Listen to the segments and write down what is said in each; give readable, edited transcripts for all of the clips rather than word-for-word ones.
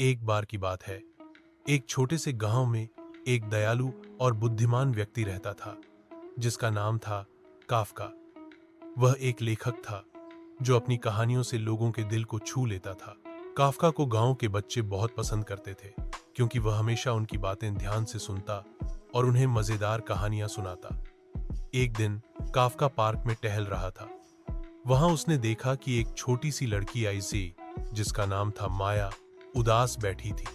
एक बार की बात है, एक छोटे से गांव में एक दयालु और बुद्धिमान व्यक्ति रहता था जिसका नाम था काफका। वह एक लेखक था जो अपनी कहानियों से लोगों के दिल को छू लेता था। काफका को गांव के बच्चे बहुत पसंद करते थे क्योंकि वह हमेशा उनकी बातें ध्यान से सुनता और उन्हें मजेदार कहानियां सुनाता। एक दिन काफका पार्क में टहल रहा था। वहां उसने देखा कि एक छोटी सी लड़की आई सी जिसका नाम था माया उदास बैठी थी।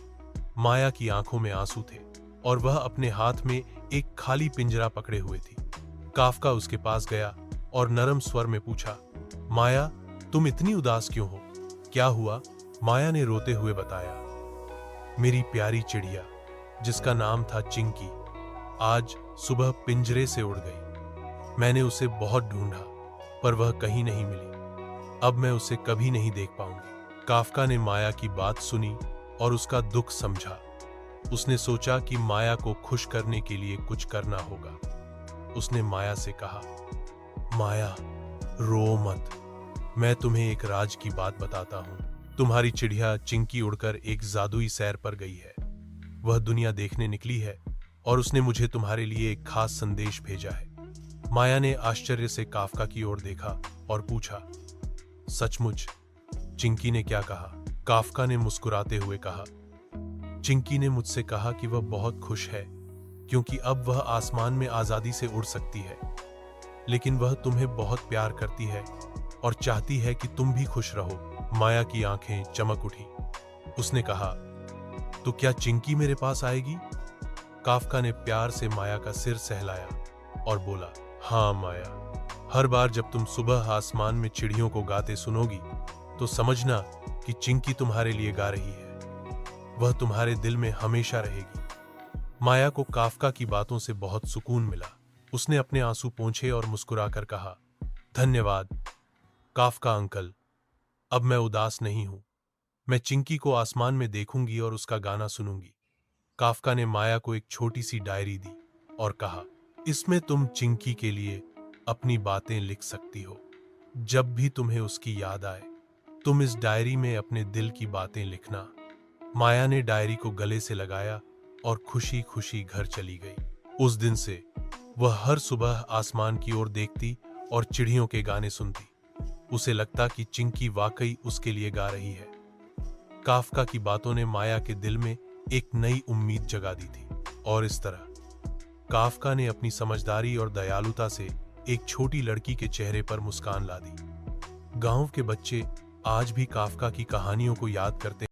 माया की आंखों में आंसू थे और वह अपने हाथ में एक खाली पिंजरा पकड़े हुए थी। काफका उसके पास गया और नरम स्वर में पूछा, माया, तुम इतनी उदास क्यों हो? क्या हुआ? माया ने रोते हुए बताया, मेरी प्यारी चिड़िया जिसका नाम था चिंकी आज सुबह पिंजरे से उड़ गई। मैंने उसे बहुत ढूंढा पर वह कहीं नहीं मिली। अब मैं उसे कभी नहीं देख पाऊंगी। काफका ने माया की बात सुनी और उसका दुख समझा। उसने सोचा कि माया को खुश करने के लिए कुछ करना होगा। उसने माया से कहा, माया, रो मत। मैं तुम्हें एक राज की बात बताता हूं। तुम्हारी चिड़िया चिंकी उड़कर एक जादुई सैर पर गई है। वह दुनिया देखने निकली है और उसने मुझे तुम्हारे लिए एक खास संदेश भेजा है। माया ने आश्चर्य से काफका की ओर देखा और पूछा, सचमुच? चिंकी ने क्या कहा? काफका ने मुस्कुराते हुए कहा, चिंकी ने मुझसे कहा कि वह बहुत खुश है क्योंकि अब वह आसमान में आजादी से उड़ सकती है, लेकिन वह तुम्हें बहुत प्यार करती है और चाहती है कि तुम भी खुश रहो। माया की आंखें चमक उठी। उसने कहा, तो क्या चिंकी मेरे पास आएगी? काफका ने प्यार से माया का सिर सहलाया और बोला, हाँ माया, हर बार जब तुम सुबह आसमान में चिड़ियों को गाते सुनोगी तो समझना कि चिंकी तुम्हारे लिए गा रही है। वह तुम्हारे दिल में हमेशा रहेगी। माया को काफका की बातों से बहुत सुकून मिला। उसने अपने आंसू पोंछे और मुस्कुराकर कहा, धन्यवाद काफका अंकल, अब मैं उदास नहीं हूं। मैं चिंकी को आसमान में देखूंगी और उसका गाना सुनूंगी। काफका ने माया को एक छोटी सी डायरी दी और कहा, इसमें तुम चिंकी के लिए अपनी बातें लिख सकती हो। जब भी तुम्हें उसकी याद आए तुम इस डायरी में अपने दिल की बातें लिखना। माया ने डायरी को गले से लगाया और खुशी खुशी घर चली गई। उस दिन से वह हर सुबह आसमान की ओर देखती और चिड़ियों के गाने सुनती। उसे लगता कि चिंकी वाकई उसके लिए गा रही है। काफका की बातों ने माया के दिल में एक नई उम्मीद जगा दी थी और इस तरह काफका ने अपनी समझदारी और दयालुता से एक छोटी लड़की के चेहरे पर मुस्कान ला दी। गांव के बच्चे आज भी काफका की कहानियों को याद करते हैं।